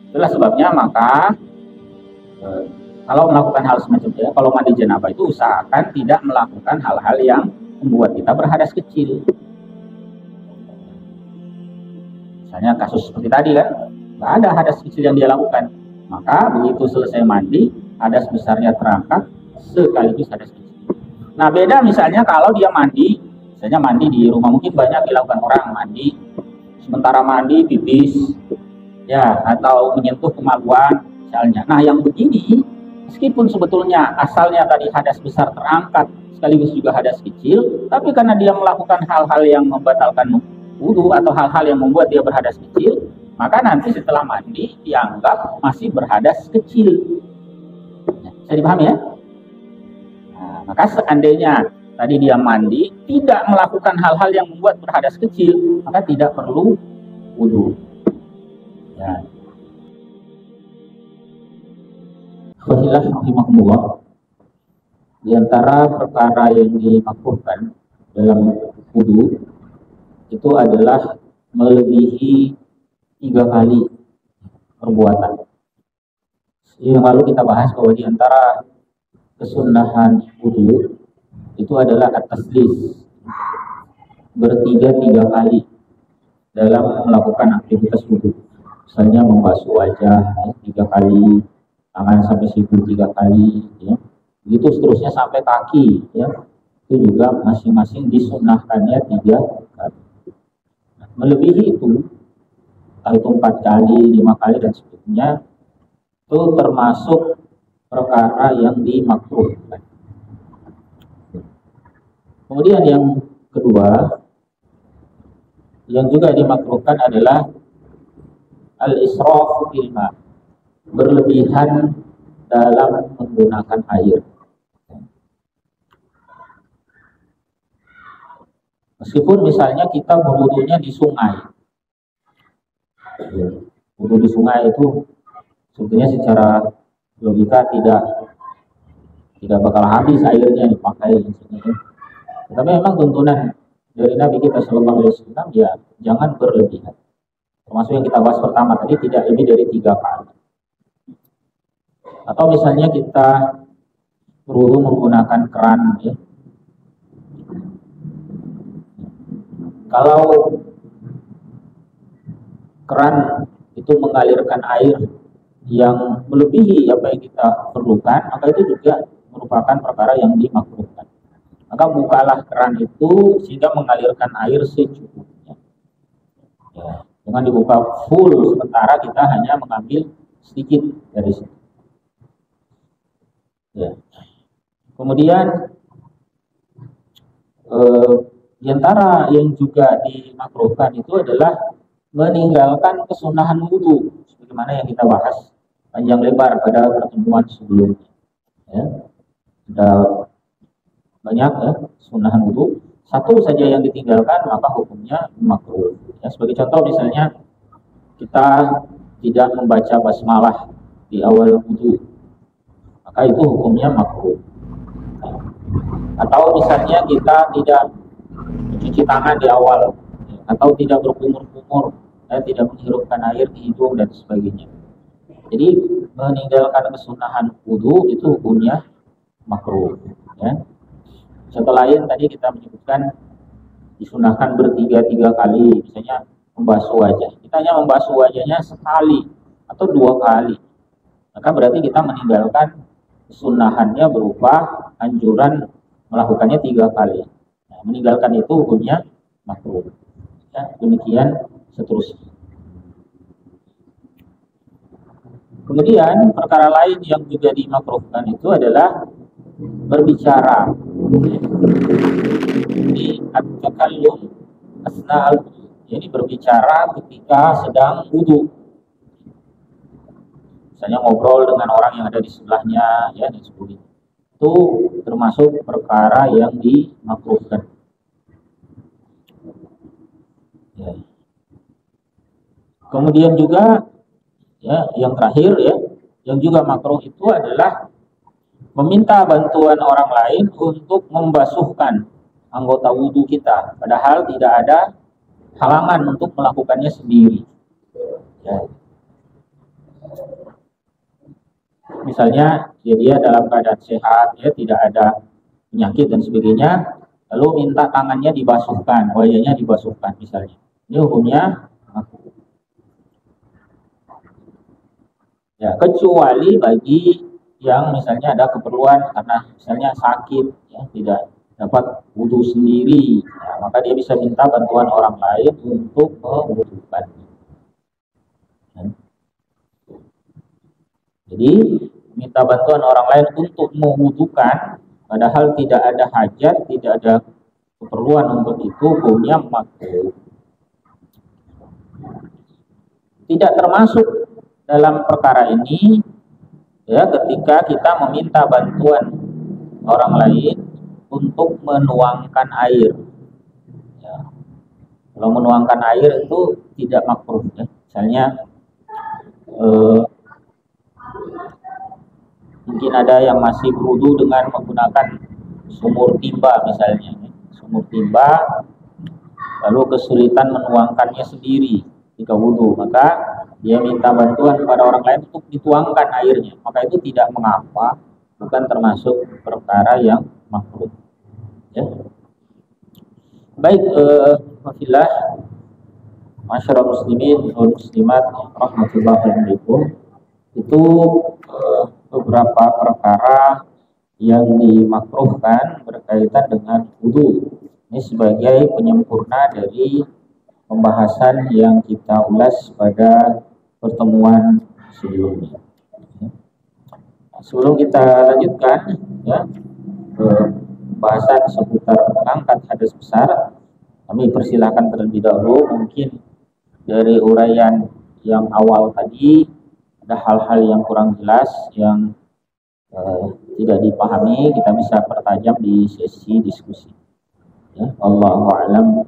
Itulah sebabnya maka kalau melakukan hal semacam itu, kalau mandi janabah itu usahakan tidak melakukan hal-hal yang membuat kita berhadas kecil. Misalnya kasus seperti tadi kan, nggak ada hadas kecil yang dia lakukan, maka begitu selesai mandi, hadas besarnya terangkat sekaligus hadas kecil. Nah beda misalnya kalau dia mandi, misalnya mandi di rumah, mungkin banyak dilakukan orang mandi, sementara mandi pipis, ya, atau menyentuh kemaluan misalnya. Nah yang begini, meskipun sebetulnya asalnya tadi hadas besar terangkat sekaligus juga hadas kecil, tapi karena dia melakukan hal-hal yang membatalkan wudu atau hal-hal yang membuat dia berhadas kecil, maka nanti setelah mandi dianggap masih berhadas kecil. Bisa dipahami ya? Nah, maka seandainya tadi dia mandi tidak melakukan hal-hal yang membuat berhadas kecil, maka tidak perlu wudu. Ya. Alhamdulillah, rahimahumullah. Di antara perkara yang dimakruhkan dalam wudu itu adalah melebihi 3 kali perbuatan. Yang lalu kita bahas bahwa di antara kesunahan wudu itu adalah at-taslis, bertiga kali dalam melakukan aktivitas wudu. Misalnya membasuh wajah 3 kali, tangan sampai siku 3 kali, ya. Begitu seterusnya sampai kaki, ya. Itu juga masing-masing disunahkannya 3 kali. Melebihi itu, entah itu 4 kali, 5 kali dan sebagainya, itu termasuk perkara yang dimakruhkan. Kemudian yang kedua, yang juga dimakruhkan adalah al-israf fil ma', berlebihan dalam menggunakan air. Meskipun misalnya kita berwudunya di sungai, wudu di sungai itu sebetulnya secara logika tidak bakal habis airnya dipakai. Tapi memang tuntunan dari Nabi kita Shallallahu Alaihi Wasallam ya jangan berlebihan. Termasuk yang kita bahas pertama tadi, tidak lebih dari 3 kali. Atau misalnya kita berwudu menggunakan keran, ya. Kalau keran itu mengalirkan air yang melebihi apa yang kita perlukan, maka itu juga merupakan perkara yang dimakruhkan. Maka bukalah keran itu sehingga mengalirkan air secukupnya. Ya, jangan dibuka full sementara kita hanya mengambil sedikit dari situ. Ya. Kemudian di antara yang juga dimakruhkan itu adalah meninggalkan kesunahan wudu, sebagaimana yang kita bahas panjang lebar pada pertemuan sebelumnya. Ya. Ada banyak ya sunahan wudu. Satu saja yang ditinggalkan maka hukumnya makruh. Ya, sebagai contoh misalnya kita tidak membaca basmalah di awal wudu, maka itu hukumnya makruh. Atau misalnya kita tidak mencuci tangan di awal, atau tidak berkumur-kumur, tidak menghirupkan air di hidung dan sebagainya. Jadi meninggalkan kesunahan wudu itu hukumnya makruh. Ya. Contoh lain tadi kita menyebutkan disunahkan bertiga kali, misalnya membasuh wajah. Kita hanya membasuh wajahnya sekali atau 2 kali, maka berarti kita meninggalkan kesunahannya berupa anjuran melakukannya 3 kali. Nah, meninggalkan itu hukumnya makruh. Ya, demikian seterusnya. Kemudian perkara lain yang juga dimakruhkan itu adalah berbicara. Ini at-takallum asna'al wudu. Jadi berbicara ketika sedang wudu. Misalnya ngobrol dengan orang yang ada di sebelahnya, ya, dan sebagainya. Itu termasuk perkara yang dimakruhkan. Ya. Kemudian juga ya, yang terakhir ya, yang juga makruh itu adalah meminta bantuan orang lain untuk membasuhkan anggota wudu kita, padahal tidak ada halangan untuk melakukannya sendiri. Ya. Misalnya dia dalam keadaan sehat, ya tidak ada penyakit dan sebagainya, lalu minta tangannya dibasuhkan, wajahnya dibasuhkan misalnya. Ini hukumnya makruh. Ya, kecuali bagi yang misalnya ada keperluan karena misalnya sakit, ya, tidak dapat wudhu sendiri, ya, maka dia bisa minta bantuan orang lain untuk mewudhukan. Ya. Jadi minta bantuan orang lain untuk mewudhukan, padahal tidak ada hajat, tidak ada keperluan untuk itu, hukumnya makruh. Tidak termasuk dalam perkara ini, ya, ketika kita meminta bantuan orang lain untuk menuangkan air. Ya. Kalau menuangkan air itu tidak makruh. Ya. Misalnya mungkin ada yang masih berwudu dengan menggunakan sumur timba misalnya, ya. Sumur timba, lalu kesulitan menuangkannya sendiri ketika wudu, maka dia minta bantuan kepada orang lain untuk dituangkan airnya, maka itu tidak mengapa, bukan termasuk perkara yang makruh. Ya. Baik, wafilah, masyarakat muslimin wal muslimat rahmatullahi wabarakatuh. Itu beberapa perkara yang dimakruhkan berkaitan dengan wudu. Ini sebagai penyempurna dari pembahasan yang kita ulas pada pertemuan sebelumnya. Sebelum kita lanjutkan, ya, pembahasan seputar mengangkat hadas besar, kami persilakan terlebih dahulu mungkin dari uraian yang awal tadi ada hal-hal yang kurang jelas yang tidak dipahami, kita bisa pertajam di sesi diskusi. Ya, Allahu a'lam.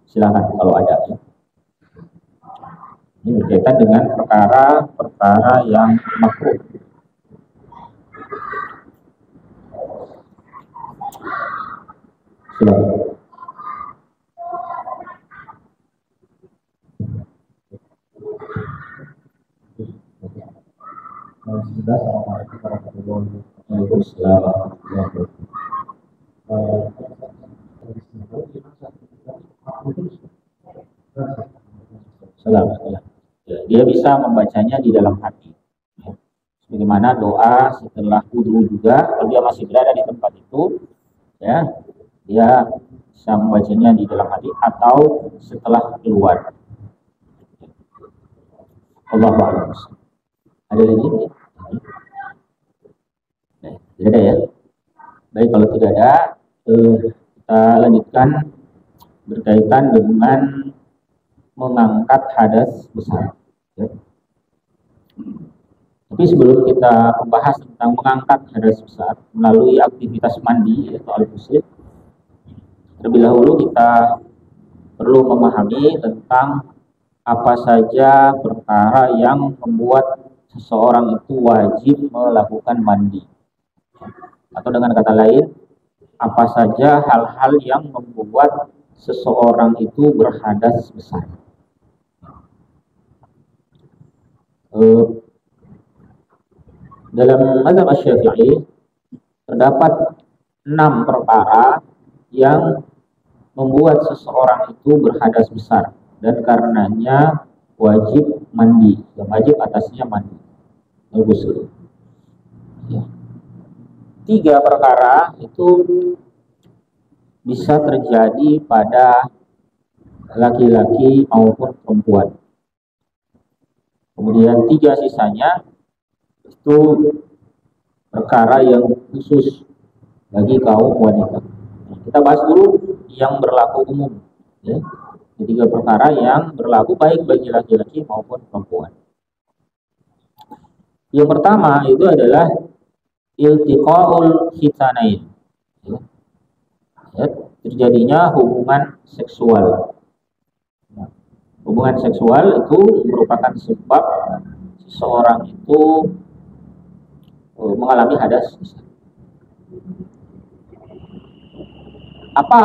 Silakan kalau ada. Ya. Ini berkaitan dengan perkara yang makruh. Silakan. Salam. Dia bisa membacanya di dalam hati. Bagaimana doa setelah wudu juga, kalau dia masih berada di tempat itu, ya, dia bisa membacanya di dalam hati atau setelah keluar. Allahu a'lam. Ada lagi? Tidak ada ya. Baik, kalau tidak ada, kita lanjutkan berkaitan dengan mengangkat hadas besar. Ya. Tapi sebelum kita membahas tentang mengangkat hadas besar melalui aktivitas mandi atau al-ghusl, terlebih dahulu kita perlu memahami tentang apa saja perkara yang membuat seseorang itu wajib melakukan mandi. Atau dengan kata lain, apa saja hal-hal yang membuat seseorang itu berhadas besar. Dalam mazhab Syafi'i terdapat 6 perkara yang membuat seseorang itu berhadas besar dan karenanya wajib mandi, wajib atasnya mandi, al-ghusl. Ya. 3 perkara itu bisa terjadi pada laki-laki maupun perempuan. Kemudian 3 sisanya itu perkara yang khusus bagi kaum wanita. Kita bahas dulu yang berlaku umum. Ya. 3 perkara yang berlaku baik bagi laki-laki maupun perempuan. Yang pertama itu adalah iltiqaul khitanain. Ya, terjadinya hubungan seksual. Hubungan seksual itu merupakan sebab seseorang itu mengalami hadas besar. Apa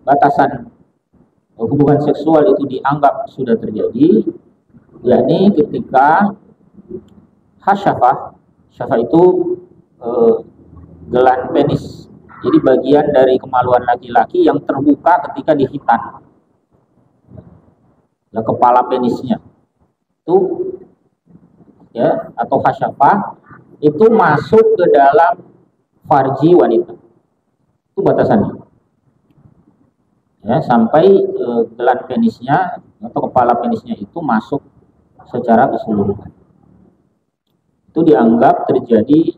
batasan hubungan seksual itu dianggap sudah terjadi? Yakni ketika hasyafah, Syafa itu eh, gelan penis. Jadi bagian dari kemaluan laki-laki yang terbuka ketika dihitan. Ya, kepala penisnya itu ya, atau hasyafa itu masuk ke dalam farji wanita. Itu batasannya. Ya, sampai gelan penisnya atau kepala penisnya itu masuk secara keseluruhan. Itu dianggap terjadi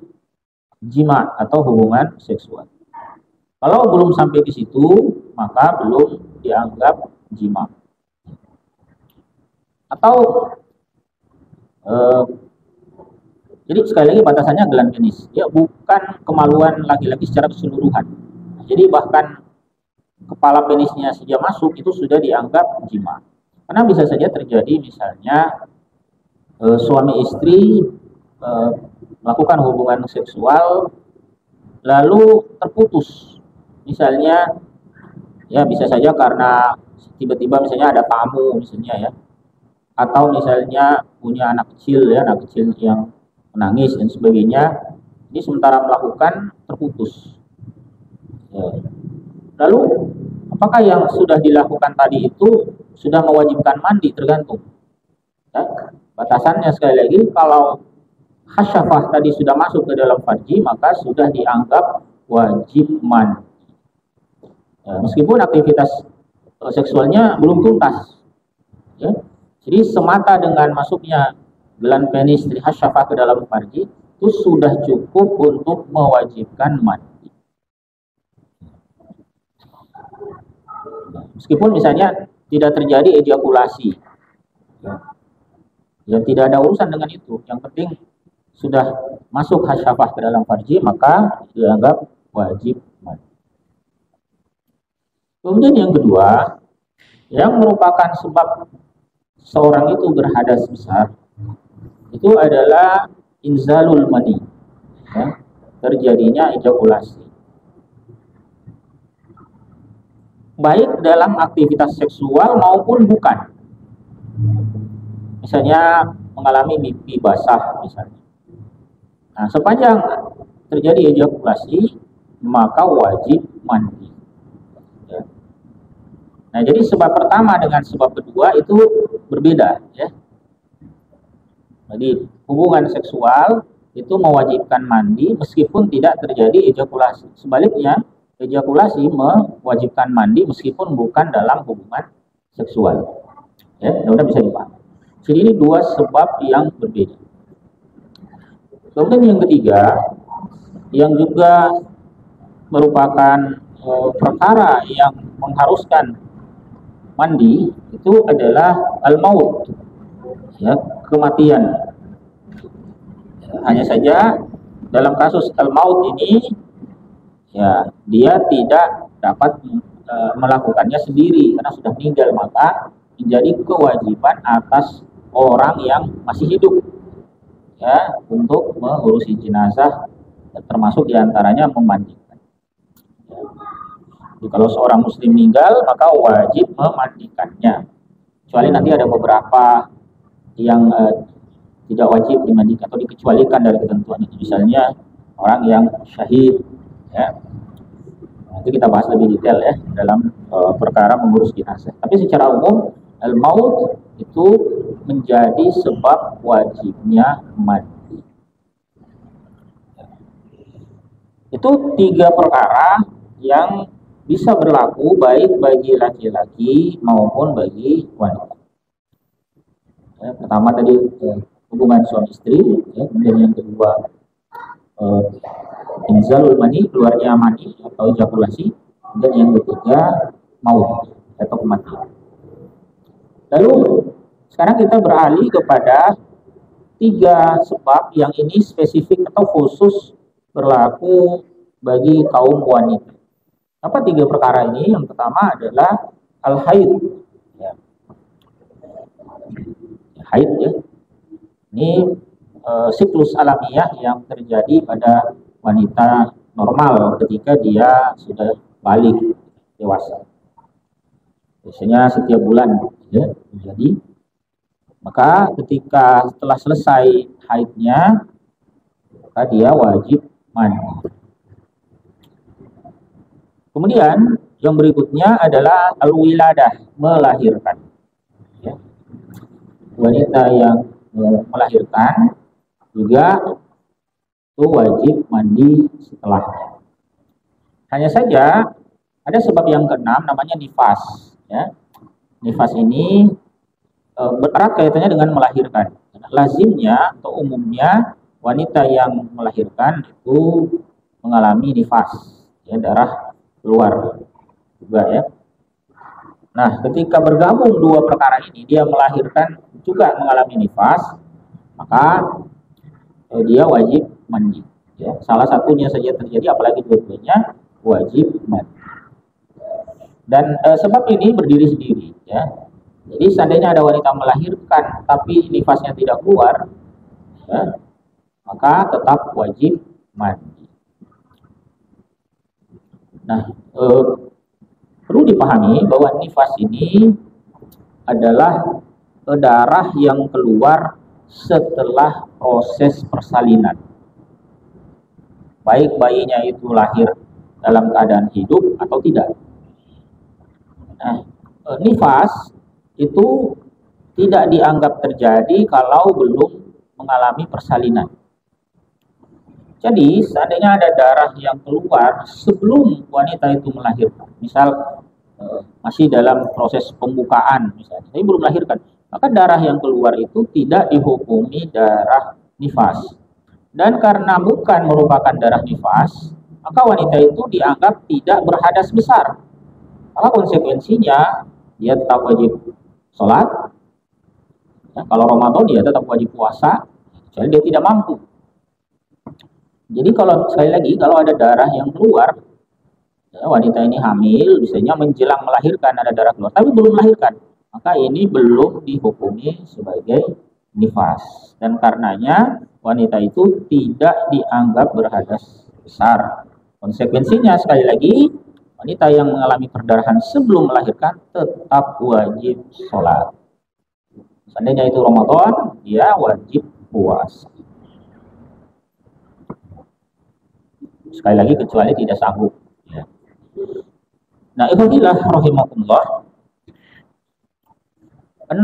jima atau hubungan seksual. Kalau belum sampai di situ, maka belum dianggap jima. Atau jadi sekali lagi batasannya gelan penis, ya, bukan kemaluan laki-laki secara keseluruhan. Jadi bahkan kepala penisnya saja masuk itu sudah dianggap jima. Karena bisa saja terjadi misalnya suami istri melakukan hubungan seksual lalu terputus. Misalnya ya bisa saja karena tiba-tiba misalnya ada tamu misalnya ya, atau misalnya punya anak kecil ya, anak kecil yang menangis dan sebagainya. Ini sementara melakukan terputus. Ya. Lalu apakah yang sudah dilakukan tadi itu sudah mewajibkan mandi? Tergantung. Ya. Batasannya sekali lagi, kalau hasyafah tadi sudah masuk ke dalam farji, maka sudah dianggap wajib mandi. Ya, meskipun aktivitas seksualnya belum tuntas. Ya. Jadi semata dengan masuknya gelan penis dari hasyafah ke dalam farji itu sudah cukup untuk mewajibkan mandi. Meskipun misalnya tidak terjadi ejakulasi, ya tidak ada urusan dengan itu. Yang penting sudah masuk hasyafah ke dalam farji, maka dianggap wajib mandi. Kemudian yang kedua, yang merupakan sebab seorang itu berhadas besar, itu adalah inzalul mani, ya, terjadinya ejakulasi. Baik dalam aktivitas seksual maupun bukan. Misalnya mengalami mimpi basah misalnya. Nah, sepanjang terjadi ejakulasi, maka wajib mandi. Ya. Nah, jadi sebab pertama dengan sebab kedua itu berbeda, ya. Jadi hubungan seksual itu mewajibkan mandi meskipun tidak terjadi ejakulasi. Sebaliknya, ejakulasi mewajibkan mandi meskipun bukan dalam hubungan seksual. Ya, mudah bisa dipahami. Jadi ini dua sebab yang berbeda. Kemudian yang ketiga, yang juga merupakan perkara yang mengharuskan mandi itu adalah al-maut, ya, kematian. Hanya saja dalam kasus al-maut ini, ya, dia tidak dapat melakukannya sendiri karena sudah meninggal, maka menjadi kewajiban atas orang yang masih hidup, ya, untuk mengurusi jenazah, termasuk diantaranya memandikan. Jadi kalau seorang muslim meninggal, maka wajib memandikannya. Kecuali nanti ada beberapa yang tidak wajib dimandikan atau dikecualikan dari ketentuan itu. Misalnya orang yang syahid, ya. Nanti kita bahas lebih detail ya dalam perkara mengurus jenazah. Tapi secara umum al-maut itu menjadi sebab wajibnya mandi. Itu tiga perkara yang bisa berlaku baik bagi laki-laki maupun bagi wanita. Ya, pertama tadi hubungan suami istri, ya, kemudian yang kedua inzalul mani, keluarnya mani atau ejakulasi, dan yang ketiga maut atau kematian. Lalu sekarang kita beralih kepada tiga sebab yang ini spesifik atau khusus berlaku bagi kaum wanita. Apa tiga perkara ini? Yang pertama adalah al-haid. Ya. Haid, ya. Ini siklus alamiah yang terjadi pada wanita normal ketika dia sudah balik dewasa. Biasanya setiap bulan, ya, terjadi. Maka ketika setelah selesai haidnya, maka dia wajib mandi. Kemudian yang berikutnya adalah al-wiladah, melahirkan. Ya. Wanita yang melahirkan juga itu wajib mandi setelahnya. Hanya saja ada sebab yang keenam namanya nifas. Ya. Nifas ini erat kaitannya dengan melahirkan. Lazimnya atau umumnya wanita yang melahirkan itu mengalami nifas, ya, darah keluar juga ya. Nah, ketika bergabung dua perkara ini, dia melahirkan juga mengalami nifas, maka dia wajib mandi. Ya. Salah satunya saja terjadi, apalagi dua-duanya wajib mandi. Dan sebab ini berdiri sendiri. Ya. Jadi seandainya ada wanita melahirkan tapi nifasnya tidak keluar, ya, maka tetap wajib mandi. Nah, perlu dipahami bahwa nifas ini adalah darah yang keluar setelah proses persalinan. Baik bayinya itu lahir dalam keadaan hidup atau tidak. Nah, nifas itu tidak dianggap terjadi kalau belum mengalami persalinan. Jadi, seandainya ada darah yang keluar sebelum wanita itu melahirkan, misal masih dalam proses pembukaan misalnya, tapi belum melahirkan, maka darah yang keluar itu tidak dihukumi darah nifas. Dan karena bukan merupakan darah nifas, maka wanita itu dianggap tidak berhadas besar. Maka konsekuensinya dia tetap wajib sholat. Ya, kalau Ramadan dia tetap wajib puasa, jadi dia tidak mampu. Jadi kalau sekali lagi kalau ada darah yang keluar, ya, wanita ini hamil, misalnya menjelang melahirkan ada darah keluar, tapi belum melahirkan, maka ini belum dihukumi sebagai nifas. Dan karenanya wanita itu tidak dianggap berhadas besar. Konsekuensinya sekali lagi, wanita yang mengalami perdarahan sebelum melahirkan tetap wajib sholat. Seandainya itu Ramadan, dia wajib puasa. Sekali lagi kecuali tidak sanggup. Ya. Nah, ikhwatillah rahimakumullah. 6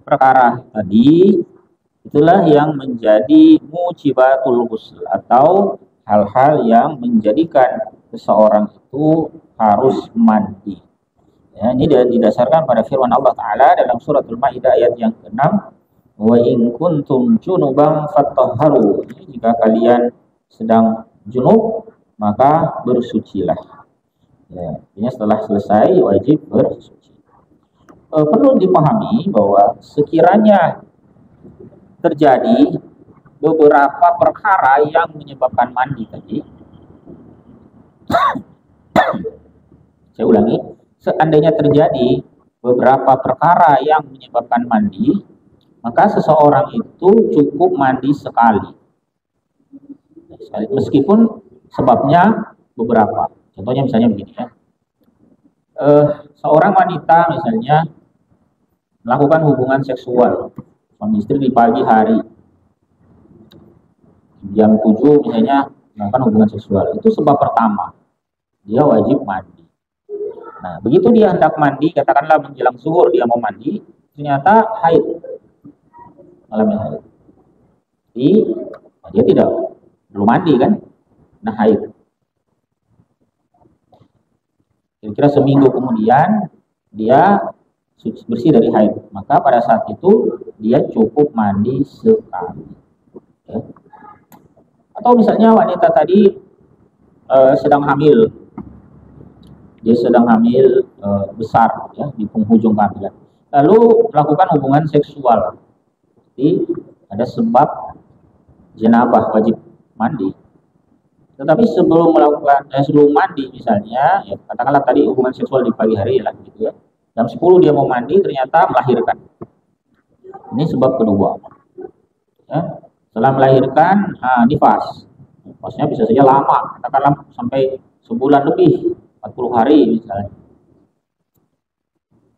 perkara tadi itulah yang menjadi mujibatul ghusl atau hal-hal yang menjadikan seseorang itu harus mandi. Ya, ini didasarkan pada firman Allah Ta'ala dalam surat Al-Maidah ayat yang ke-6, wa in kuntum junuban fatahharu. Jika kalian sedang junub, maka bersucilah. Ya, artinya setelah selesai wajib bersuci. Perlu dipahami bahwa sekiranya terjadi beberapa perkara yang menyebabkan mandi tadi, saya ulangi, seandainya terjadi beberapa perkara yang menyebabkan mandi, maka seseorang itu cukup mandi sekali. Meskipun sebabnya beberapa. Contohnya misalnya begini ya. Seorang wanita misalnya melakukan hubungan seksual suami istri di pagi hari. Jam 7 misalnya melakukan hubungan seksual. Itu sebab pertama. Dia wajib mandi. Nah, begitu dia hendak mandi, katakanlah menjelang zuhur dia mau mandi, ternyata haid. Malamnya haid. Jadi, dia tidak belum mandi kan, nah haid. Kira-kira seminggu kemudian dia bersih dari haid, maka pada saat itu dia cukup mandi sekali. Ya. Atau misalnya wanita tadi sedang hamil, dia sedang hamil besar ya di penghujung kehamilan, lalu melakukan hubungan seksual, jadi ada sebab jenabah wajib mandi. Tetapi sebelum sebelum mandi misalnya, ya, katakanlah tadi hubungan seksual di pagi hari lah gitu ya. Jam 10 dia mau mandi ternyata melahirkan. Ini sebab kedua. Ya. Setelah melahirkan nifas. Nifasnya bisa saja lama, katakanlah sampai sebulan lebih, 40 hari misalnya.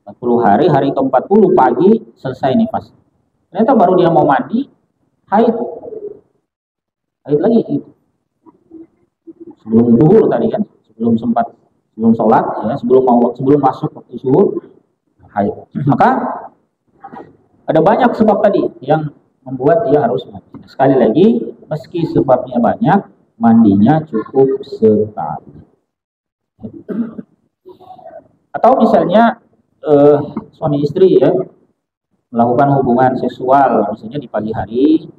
40 hari, hari ke-40 pagi selesai nifas. Ternyata baru dia mau mandi, haid. haid lagi itu. Sebelum zuhur tadi kan, sebelum sholat ya, sebelum masuk waktu zuhur haid. Maka ada banyak sebab tadi yang membuat dia harus mandi. Sekali lagi, meski sebabnya banyak, mandinya cukup sekali. Atau misalnya suami istri ya melakukan hubungan seksual misalnya di pagi hari,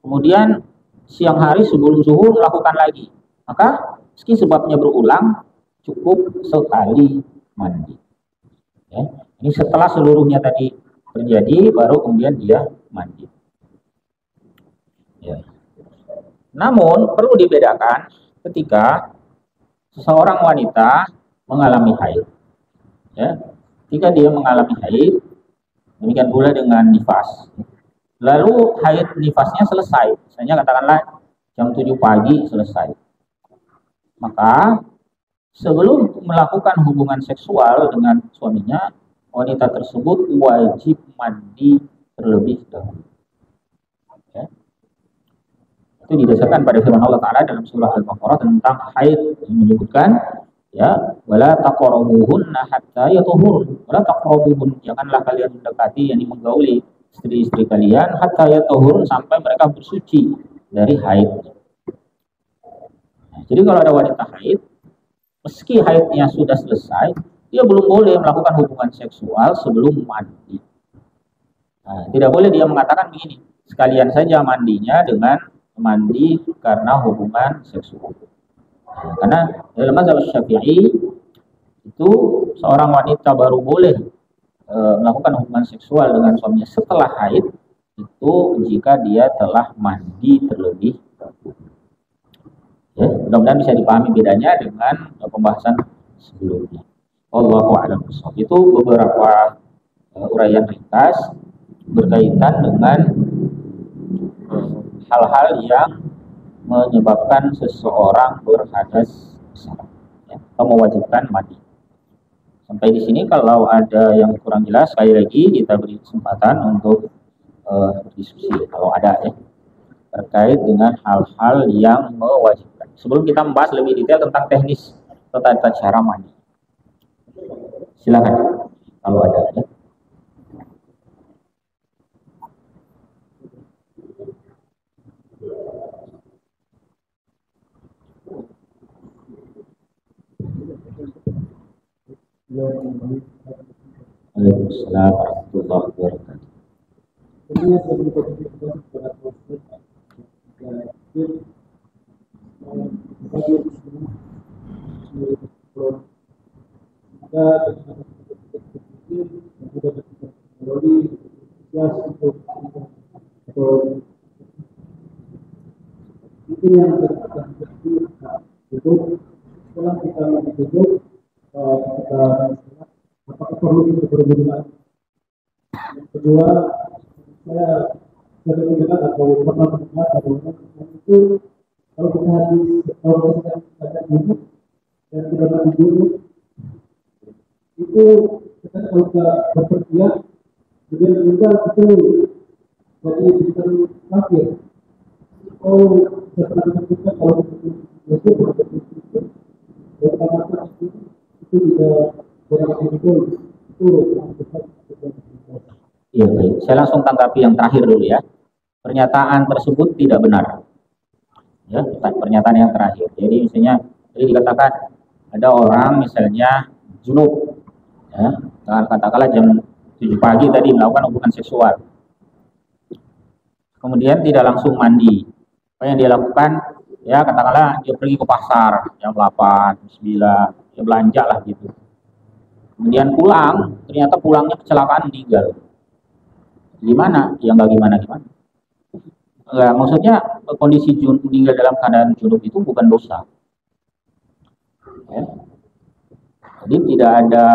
kemudian siang hari sebelum zuhur melakukan lagi, maka meski sebabnya berulang cukup sekali mandi. Ya. Ini setelah seluruhnya tadi terjadi baru kemudian dia mandi. Ya. Namun perlu dibedakan ketika seseorang wanita mengalami haid. Ya. Ketika dia mengalami haid, demikian pula dengan nifas. Lalu haid nifasnya selesai, misalnya katakanlah jam 7 pagi selesai. Maka sebelum melakukan hubungan seksual dengan suaminya, wanita tersebut wajib mandi terlebih dahulu. Ya. Itu didasarkan pada firman Allah Ta'ala dalam surah Al-Baqarah tentang haid yang menyebutkan ya wala taqrabuhunna hatta yatuhur, wala taqrabuhun, janganlah kalian mendekati yakni menggauli istri-istri kalian hatta yatuhur, sampai mereka bersuci dari haid. Nah, jadi kalau ada wanita haid, meski haidnya sudah selesai, dia belum boleh melakukan hubungan seksual sebelum mandi. Nah, tidak boleh dia mengatakan begini, sekalian saja mandinya dengan mandi karena hubungan seksual. Nah, karena dalam mazhab Syafi'i itu seorang wanita baru boleh melakukan hubungan seksual dengan suaminya setelah haid itu jika dia telah mandi terlebih dahulu. Ya, mudah-mudahan bisa dipahami bedanya dengan pembahasan sebelumnya. Wallahu a'lam bishawab. Itu beberapa uraian ringkas berkaitan dengan hal-hal yang menyebabkan seseorang berhadas besar, ya, atau mewajibkan mandi. Sampai di sini kalau ada yang kurang jelas, sekali lagi kita beri kesempatan untuk diskusi kalau ada ya terkait dengan hal-hal yang mewajibkan. Sebelum kita membahas lebih detail tentang teknis atau tata cara mandi, silakan kalau ada ya. Waalaikumsalam warahmatullahi wabarakatuh. Itu yang itu setelah kita duduk apakah perlu itu berhubungan? Yang kedua, saya sering mendengar atau pernah mendengar bahwa itu kalau kita ada duduk dan tidak mandi dulu itu kita kalau kita berpergian kemudian meninggal itu jadi bukan kafir. Oh, setelah kita kalau itu Iya, baik. Saya langsung tanggapi yang terakhir dulu ya. Pernyataan tersebut tidak benar. Ya, pernyataan yang terakhir. Jadi misalnya, tadi dikatakan ada orang misalnya junub, ya, katakanlah jam 7 pagi tadi melakukan hubungan seksual. Kemudian tidak langsung mandi. Apa yang dia lakukan? Ya, katakanlah dia pergi ke pasar jam 8, 9, dia belanja lah gitu. Kemudian pulang, ternyata pulangnya kecelakaan meninggal. Gimana? Ya nggak gimana-gimana. Enggak, maksudnya kondisi meninggal dalam keadaan junub itu bukan dosa. Ya. Jadi tidak ada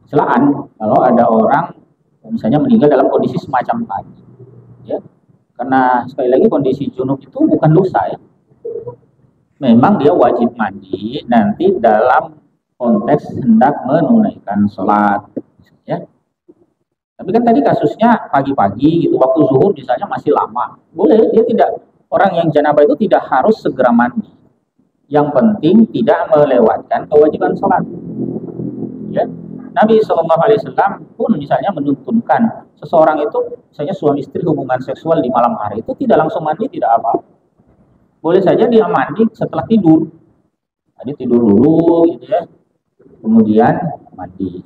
celaan kalau ada orang misalnya meninggal dalam kondisi semacam tadi. Ya. Karena sekali lagi kondisi junub itu bukan dosa ya. Memang dia wajib mandi nanti dalam konteks hendak menunaikan sholat. Ya. Tapi kan tadi kasusnya pagi-pagi gitu, waktu zuhur misalnya masih lama. Boleh, dia orang yang janabah itu tidak harus segera mandi. Yang penting tidak melewatkan kewajiban sholat. Ya. Nabi SAW pun misalnya menuntunkan seseorang itu, misalnya suami istri hubungan seksual di malam hari itu tidak langsung mandi, tidak apa. Boleh saja dia mandi setelah tidur. Jadi tidur dulu gitu ya, kemudian mandi.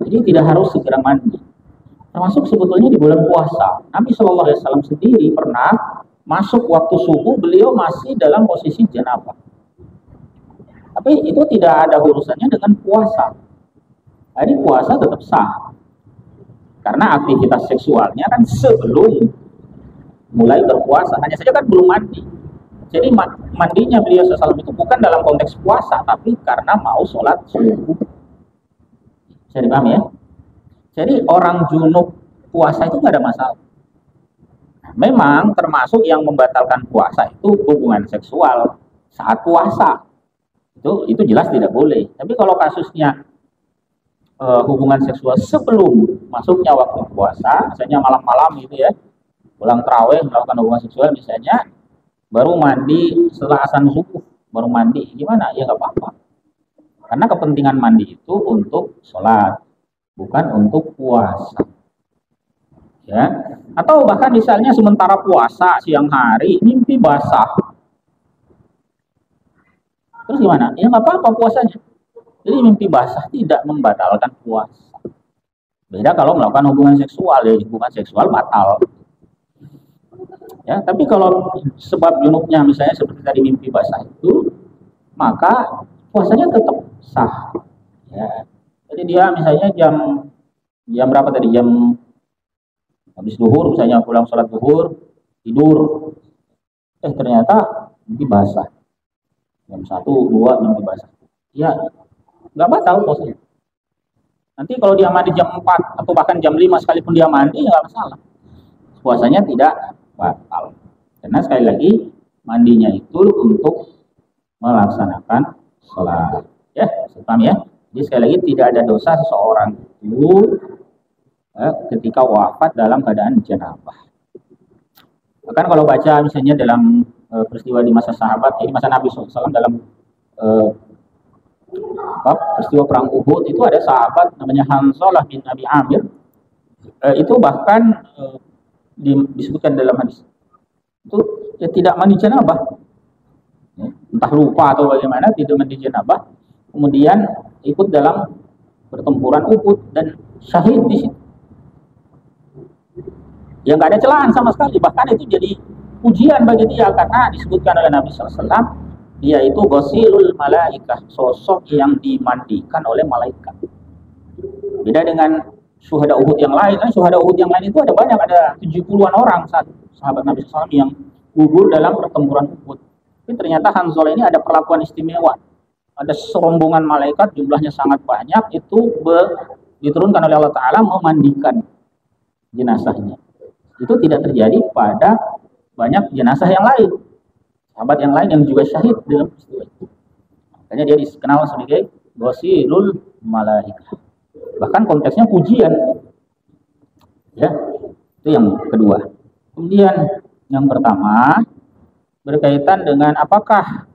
Jadi tidak harus segera mandi. Termasuk sebetulnya di bulan puasa. Nabi SAW sendiri pernah masuk waktu subuh, beliau masih dalam posisi janabah. Tapi itu tidak ada urusannya dengan puasa. Jadi puasa tetap sah. Karena aktivitas seksualnya kan sebelum mulai berpuasa. Hanya saja kan belum mandi. Jadi mandinya beliau SAW itu bukan dalam konteks puasa, tapi karena mau sholat subuh. Bisa dipahami ya? Jadi orang junub puasa itu nggak ada masalah. Memang termasuk yang membatalkan puasa itu hubungan seksual saat puasa. Itu jelas tidak boleh. Tapi kalau kasusnya hubungan seksual sebelum masuknya waktu puasa, misalnya malam-malam gitu ya, pulang tarawih melakukan hubungan seksual misalnya, baru mandi setelah azan subuh, baru mandi, gimana? Ya nggak apa-apa. Karena kepentingan mandi itu untuk sholat, bukan untuk puasa. Ya, atau bahkan misalnya sementara puasa siang hari mimpi basah, terus gimana? Ya nggak apa-apa puasanya. Jadi mimpi basah tidak membatalkan puasa. Beda kalau melakukan hubungan seksual, ya hubungan seksual batal. Ya, tapi kalau sebab junubnya misalnya seperti tadi mimpi basah itu, maka puasanya tetap sah. Ya. Jadi dia misalnya jam berapa tadi? Jam habis duhur misalnya, pulang sholat duhur, tidur, ternyata mimpi basah. Jam 1, 2 mimpi basah. Ya, nggak batal puasanya. Nanti kalau dia mandi jam 4 atau bahkan jam 5 sekalipun dia mandi, ya nggak masalah. Puasanya tidak batal. Karena sekali lagi mandinya itu untuk melaksanakan sholat. Ya, paham ya? Jadi sekali lagi tidak ada dosa seseorang itu ketika wafat dalam keadaan janabah. Bahkan kalau baca misalnya dalam peristiwa di masa sahabat, di masa Nabi SAW dalam peristiwa perang Uhud itu ada sahabat namanya Hanzalah bin Abi Amir. Itu bahkan disebutkan dalam hadis itu ya tidak mandi janabah, entah lupa atau bagaimana, tidak mandi janabah, kemudian ikut dalam pertempuran Uhud dan syahid di situ. Ya nggak ada celaan sama sekali, bahkan itu jadi ujian bagi dia karena disebutkan oleh Nabi SAW dia itu ghasilul malaikah, sosok yang dimandikan oleh malaikat. Beda dengan syuhada Uhud yang lain, syuhada Uhud yang lain itu ada banyak, ada 70-an orang sahabat Nabi SAW yang gugur dalam pertempuran Uhud. Tapi ternyata Hanzalah ini ada perlakuan istimewa. Ada serombongan malaikat, jumlahnya sangat banyak, itu diturunkan oleh Allah Ta'ala memandikan jenazahnya. Itu tidak terjadi pada banyak jenazah yang lain, sahabat yang lain yang juga syahid dalam peristiwa itu. Makanya dia dikenal sebagai ghasilul malaikah. Bahkan konteksnya pujian. Ya, itu yang kedua. Kemudian yang pertama berkaitan dengan apakah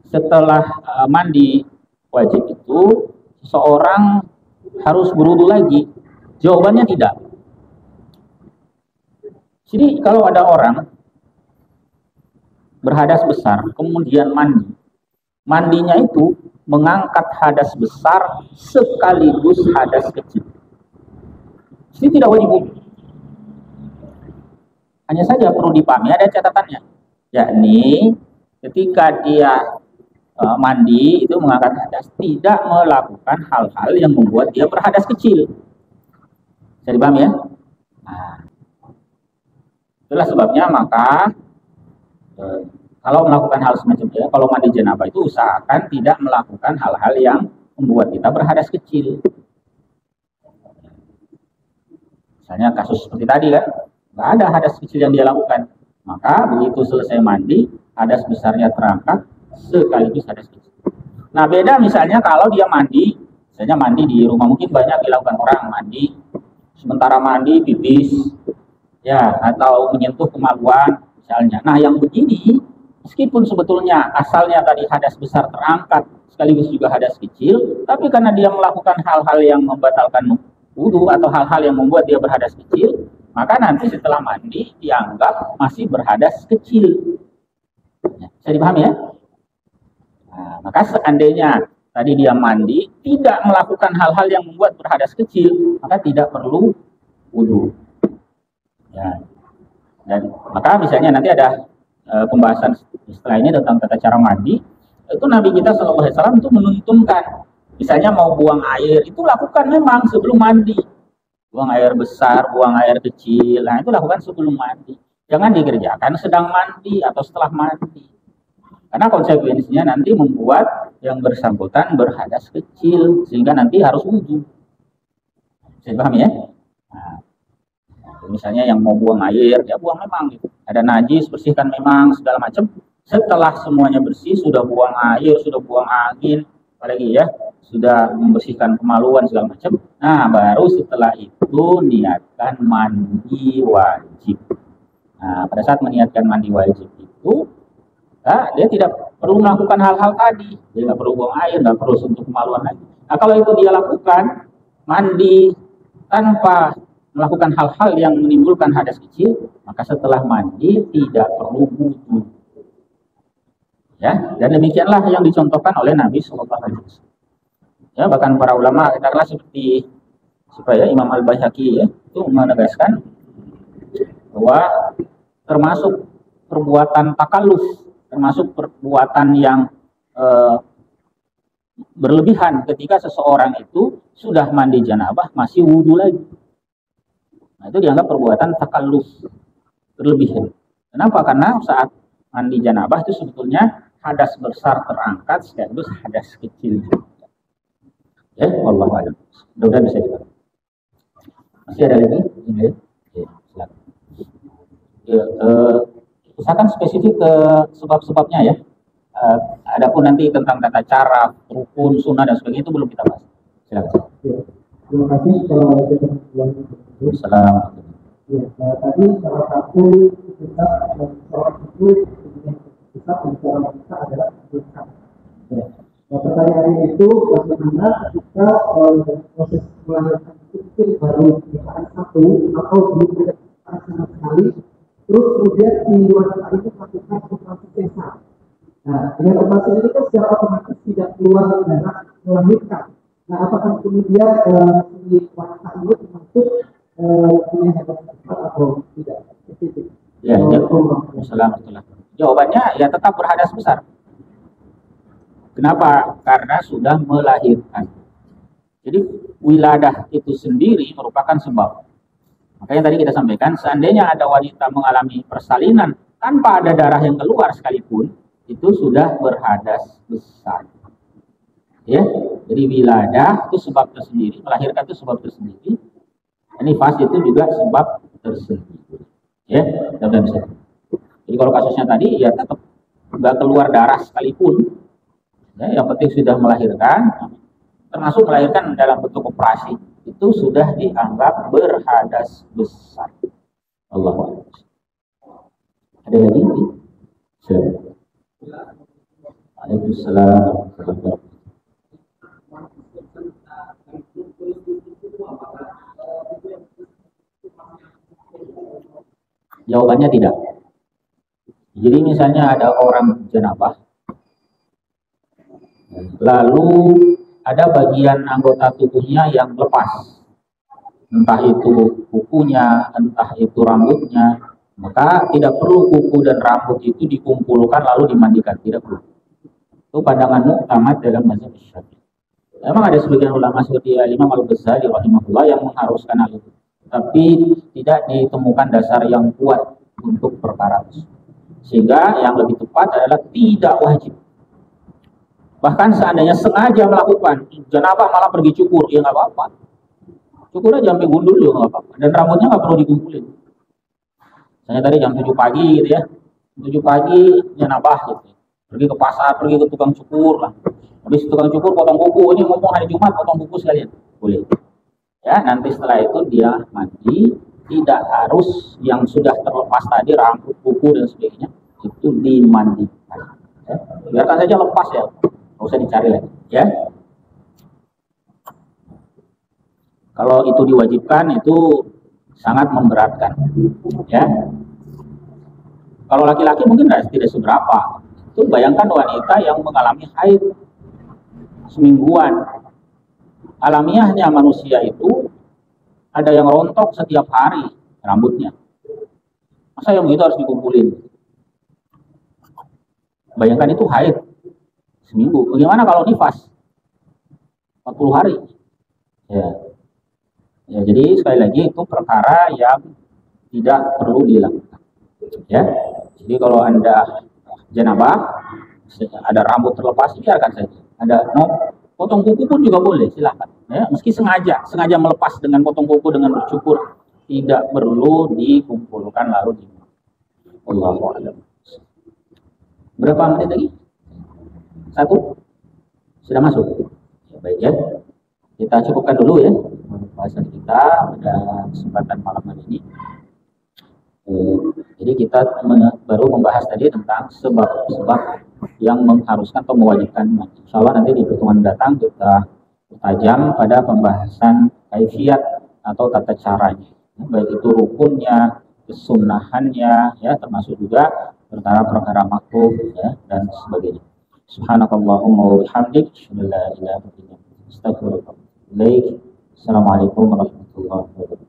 setelah mandi wajib itu seseorang harus berwudu lagi? Jawabannya tidak. Jadi kalau ada orang berhadas besar kemudian mandinya itu mengangkat hadas besar sekaligus hadas kecil, ini tidak wajib wudu. Hanya saja perlu dipahami ada catatannya, yakni ketika dia mandi itu mengangkat hadas, tidak melakukan hal-hal yang membuat dia berhadas kecil. Bisa dipahami ya? Nah, itulah sebabnya maka kalau melakukan hal semacam itu, kalau mandi janabah itu usahakan tidak melakukan hal-hal yang membuat kita berhadas kecil. Misalnya kasus seperti tadi kan, nggak ada hadas kecil yang dia lakukan. Maka begitu selesai mandi, hadas besarnya terangkat sekaligus hadas kecil. Nah beda misalnya kalau dia mandi, misalnya mandi di rumah, mungkin banyak dilakukan orang mandi, sementara mandi pipis, ya, atau menyentuh kemaluan misalnya. Nah, yang begini meskipun sebetulnya asalnya tadi hadas besar terangkat sekaligus juga hadas kecil, tapi karena dia melakukan hal-hal yang membatalkan wudu atau hal-hal yang membuat dia berhadas kecil, maka nanti setelah mandi dianggap masih berhadas kecil. Bisa dipahami ya? Nah, maka seandainya tadi dia mandi tidak melakukan hal-hal yang membuat berhadas kecil, maka tidak perlu wudu. Ya. Dan maka misalnya nanti ada pembahasan setelah ini tentang tata cara mandi. Itu Nabi kita SAW itu menuntunkan, misalnya mau buang air itu lakukan memang sebelum mandi. Buang air besar, buang air kecil, nah itu lakukan sebelum mandi. Jangan dikerjakan sedang mandi atau setelah mandi. Karena konsekuensinya nanti membuat yang bersangkutan berhadas kecil, sehingga nanti harus wudu. Bisa paham ya? Nah, misalnya yang mau buang air, ya buang memang. Ada najis, bersihkan memang, segala macam. Setelah semuanya bersih, sudah buang air, sudah buang angin, apalagi ya, sudah membersihkan kemaluan, segala macam. Nah, baru setelah itu niatkan mandi wajib. Nah, pada saat meniatkan mandi wajib itu, nah, dia tidak perlu melakukan hal-hal tadi. Dia nggak perlu buang air, nggak perlu sentuh kemaluan lagi. Nah, kalau itu dia lakukan, mandi tanpa melakukan hal-hal yang menimbulkan hadas kecil, maka setelah mandi tidak perlu wudu. Ya, dan demikianlah yang dicontohkan oleh Nabi SAW. Ya, bahkan para ulama katakanlah seperti supaya Imam Al-Baihaqi ya, itu menegaskan bahwa termasuk perbuatan takalluf, termasuk perbuatan yang berlebihan ketika seseorang itu sudah mandi janabah masih wudu lagi. Nah, itu dianggap perbuatan takalluf berlebihan. Kenapa? Karena saat mandi janabah itu sebetulnya hadas besar terangkat sekaligus hadas kecil. Ya, wallahu a'lam. Mudah-mudahan bisa dipahami. Masih ada lagi? Ya, silakan. Ya, usahakan spesifik ke sebab-sebabnya ya. Adapun nanti tentang tata cara, rukun, sunnah dan sebagainya itu belum kita bahas. Silakan. Terima kasih kalau ada pertanyaan. Assalamualaikum. Ya, tadi salah satu kita sholat itu kita bicara kita adalah berkah. Ya. Nah, pertanyaan itu bagaimana kita proses melahirkan itu baru misalkan satu atau belum ada sama sekali, terus kemudian si wanita itu melakukan operasi sesar. Nah, dengan operasi ini kan secara otomatis tidak keluar darah melahirkan. Nah, apakah kemudian si wanita ini termasuk punya hebat atau tidak? Ya, Assalamualaikum. Jawabannya ya tetap berhadas besar. Kenapa? Karena sudah melahirkan. Jadi wiladah itu sendiri merupakan sebab. Makanya tadi kita sampaikan, seandainya ada wanita mengalami persalinan tanpa ada darah yang keluar sekalipun, itu sudah berhadas besar. Ya, jadi wiladah itu sebab tersendiri, melahirkan itu sebab tersendiri. Nifas itu juga sebab tersendiri. Ya, dan bisa. Jadi kalau kasusnya tadi ya tetap nggak keluar darah sekalipun, ya, yang penting sudah melahirkan, termasuk melahirkan dalam bentuk operasi, itu sudah dianggap berhadas besar. Allahu Akbar. Ada lagi? Waalaikumsalam. Jawabannya tidak. Jadi misalnya ada orang janabah, lalu ada bagian anggota tubuhnya yang lepas, entah itu kukunya, entah itu rambutnya, maka tidak perlu kuku dan rambut itu dikumpulkan lalu dimandikan, tidak perlu. Itu pandangan muktamad dalam mazhab Syafi'i. Memang ada sebagian ulama seperti Imam Al-Ghazali rahimahullah yang mengharuskan hal itu, tapi tidak ditemukan dasar yang kuat untuk perkara tersebut. Sehingga yang lebih tepat adalah tidak wajib. Bahkan seandainya sengaja melakukan janabah malah pergi cukur, ya nggak apa-apa. Cukur aja sampai gundul juga nggak apa-apa. Dan rambutnya nggak perlu dikumpulin. Misalnya tadi jam 7 pagi gitu ya, 7 pagi janabah gitu. Pergi ke pasar, pergi ke tukang cukur lah. Habis tukang cukur potong kuku, ini ngomong hari Jumat potong kuku sekalian, boleh. Ya, nanti setelah itu dia mandi, tidak harus yang sudah terlepas tadi rambut, kuku dan sebagainya itu dimandikan. Ya. Biarkan saja lepas ya, nggak usah dicari lagi. Ya. Kalau itu diwajibkan itu sangat memberatkan. Ya. Kalau laki-laki mungkin tidak seberapa. Itu bayangkan wanita yang mengalami haid semingguan. Alamiahnya manusia itu ada yang rontok setiap hari rambutnya. Masa yang begitu harus dikumpulin? Bayangkan itu haid seminggu. Bagaimana kalau nifas? 40 hari. Ya. Ya, jadi sekali lagi itu perkara yang tidak perlu dilakukan. Ya. Jadi kalau Anda janabah, ada rambut terlepas, biarkan saja. Ada potong kuku pun juga boleh, silakan. Ya, meski sengaja melepas dengan potong kuku dengan bercukur, tidak perlu dikumpulkan lalu di. Allahu a'lam. Berapa menit lagi? 1? Sudah masuk? Ya, baik ya. Kita cukupkan dulu ya bahasan kita pada kesempatan malam hari ini. Jadi kita baru membahas tadi tentang sebab-sebab yang mengharuskan atau mewajibkan mandi. Insya Allah nanti di pertemuan datang kita tajam pada pembahasan kaifiat atau tata caranya, baik itu rukunnya, kesunahannya, ya termasuk juga perkara-perkara makruh ya dan sebagainya. Subhanakallahumma wa bihamdik, asyhadu an la ilaha illa anta, astaghfiruka wa atubu ilaik. Assalamualaikum warahmatullahi wabarakatuh.